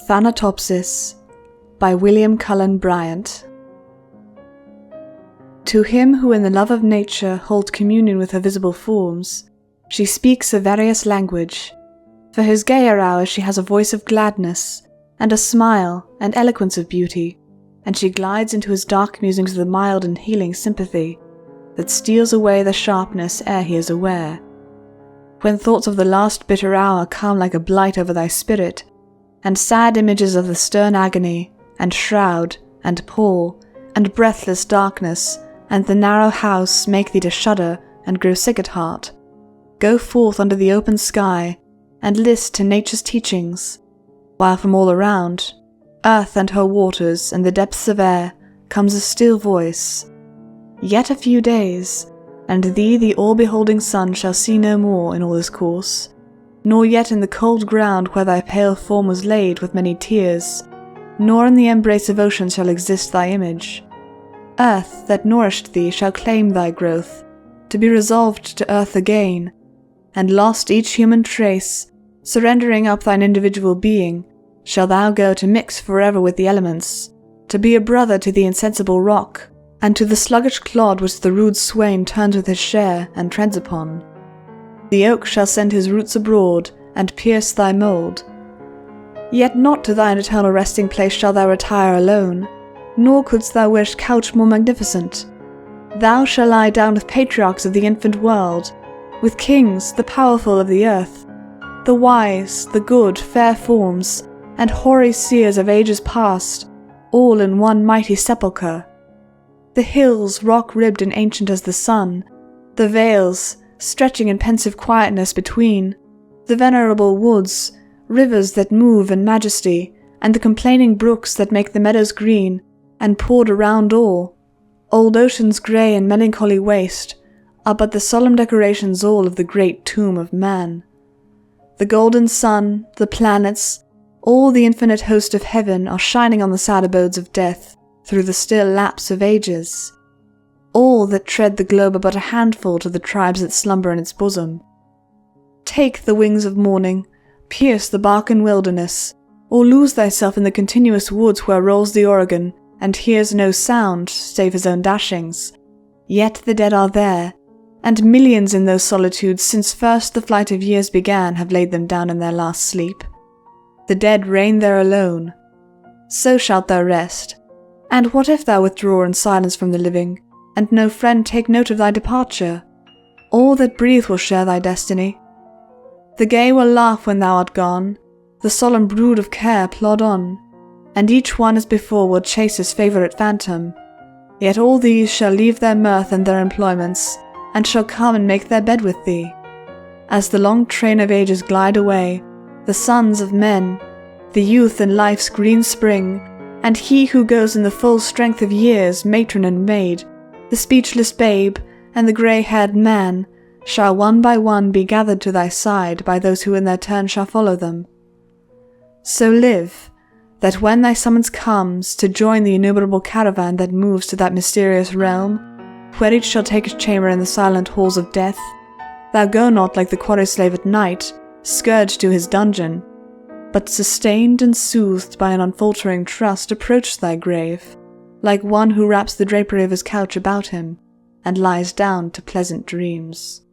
Thanatopsis by William Cullen Bryant. To him who in the love of nature holds communion with her visible forms, she speaks a various language. For his gayer hours she has a voice of gladness, and a smile and eloquence of beauty, and she glides into his dark musings with a mild and healing sympathy that steals away the sharpness ere he is aware. When thoughts of the last bitter hour come like a blight over thy spirit, and sad images of the stern agony, and shroud, and pall, and breathless darkness, and the narrow house make thee to shudder and grow sick at heart, go forth under the open sky, and list to nature's teachings, while from all around, earth and her waters and the depths of air, comes a still voice. Yet a few days, and thee the all-beholding sun shall see no more in all his course, nor yet in the cold ground where thy pale form was laid with many tears, nor in the embrace of ocean shall exist thy image. Earth that nourished thee shall claim thy growth, to be resolved to earth again, and lost each human trace, surrendering up thine individual being, shall thou go to mix forever with the elements, to be a brother to the insensible rock, and to the sluggish clod which the rude swain turns with his share and treads upon. The oak shall send his roots abroad, and pierce thy mould. Yet not to thine eternal resting place shall thou retire alone, nor couldst thou wish couch more magnificent. Thou shalt lie down with patriarchs of the infant world, with kings, the powerful of the earth, the wise, the good, fair forms, and hoary seers of ages past, all in one mighty sepulchre. The hills, rock-ribbed and ancient as the sun, the vales, stretching in pensive quietness between, the venerable woods, rivers that move in majesty, and the complaining brooks that make the meadows green, and poured around all, old ocean's grey and melancholy waste, are but the solemn decorations all of the great tomb of man. The golden sun, the planets, all the infinite host of heaven are shining on the sad abodes of death through the still lapse of ages. All that tread the globe are but a handful to the tribes that slumber in its bosom. Take the wings of morning, pierce the Balkan wilderness, or lose thyself in the continuous woods where rolls the Oregon, and hears no sound save his own dashings. Yet the dead are there, and millions in those solitudes since first the flight of years began have laid them down in their last sleep. The dead reign there alone. So shalt thou rest. And what if thou withdraw in silence from the living, and no friend take note of thy departure? All that breathe will share thy destiny. The gay will laugh when thou art gone, the solemn brood of care plod on, and each one as before will chase his favourite phantom. Yet all these shall leave their mirth and their employments, and shall come and make their bed with thee. As the long train of ages glide away, the sons of men, the youth in life's green spring, and he who goes in the full strength of years, matron and maid, the speechless babe, and the grey-haired man, shall one by one be gathered to thy side by those who in their turn shall follow them. So live, that when thy summons comes to join the innumerable caravan that moves to that mysterious realm, where each shall take his chamber in the silent halls of death, thou go not like the quarry slave at night, scourged to his dungeon, but sustained and soothed by an unfaltering trust approach thy grave, like one who wraps the drapery of his couch about him, and lies down to pleasant dreams.